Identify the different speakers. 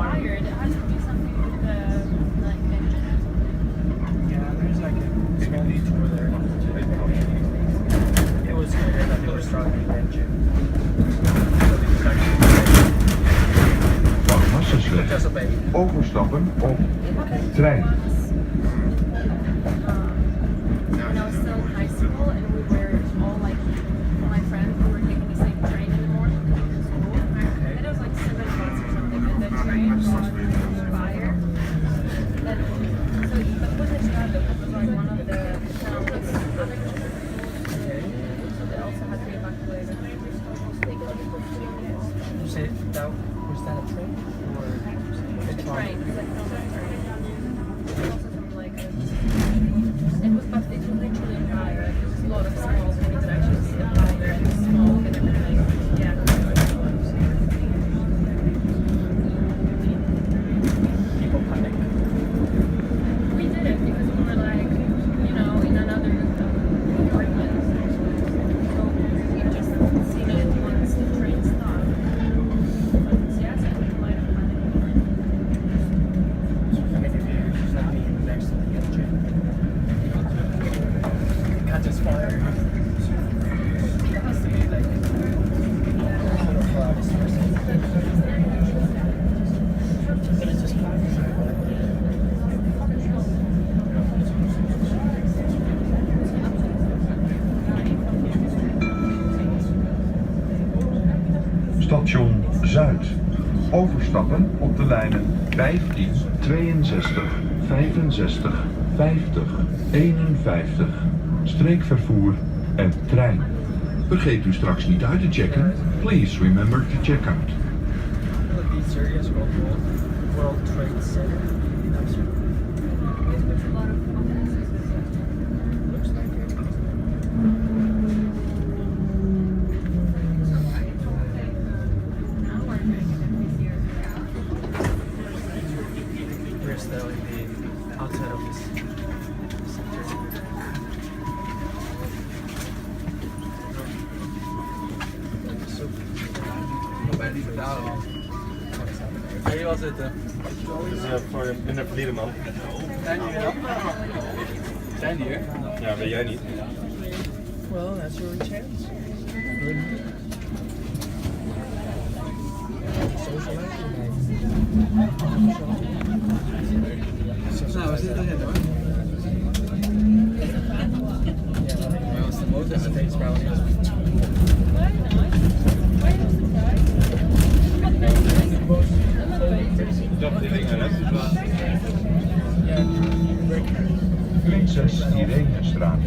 Speaker 1: expired. It has to be something with the like engine or something.
Speaker 2: Yeah, there's like a small detour there. It was clear that they were struggling with engine. So they decided
Speaker 3: Wassersweg.
Speaker 2: to just obey.
Speaker 3: Overstappen op trein.
Speaker 1: When I was still in high school and we were all like, my friends, we were taking the same train in the morning to go to school. And it was like 7 months or something, and the train was on fire. And so the footage that was like one of the towns other countries. So they also had to be evacuated.
Speaker 2: You say that was that a train or a
Speaker 1: Train,
Speaker 2: train?
Speaker 1: like no train. It was also something like it was, but it was literally a fire. There was a lot of small things that actually see the fire and the smoke and everything. Yeah.
Speaker 2: People panic.
Speaker 1: We did it because we were like, you know, in another apartment. So we just seen it once the train stopped. But yes, I think we might have panicked.
Speaker 2: I mean, if you're just not being next to the engine, it catches fire. It has to be like kind of but it's just
Speaker 3: Station Zuid. Overstappen op de lijnen 15, 62, 65, 50, 51, streekvervoer en trein. Vergeet u straks niet uit te checken. Please remember to check out.
Speaker 2: These areas are called World Trade Center in Amsterdam.
Speaker 1: There's a lot of offices.
Speaker 2: Looks like it.
Speaker 1: Now we're doing it here.
Speaker 2: We're still in the outside of this center. Hier was het.
Speaker 4: Dus ja, voor minder verdiende man.
Speaker 2: Zijn die dan? Zijn die hier?
Speaker 4: Ja, weet jij niet.
Speaker 2: Well, that's your chance. Nou, we zitten erin hoor. Ja, maar als de motor steeds bouwen is.
Speaker 4: Dat die dingen, hè?
Speaker 3: Prinses Irenestraat.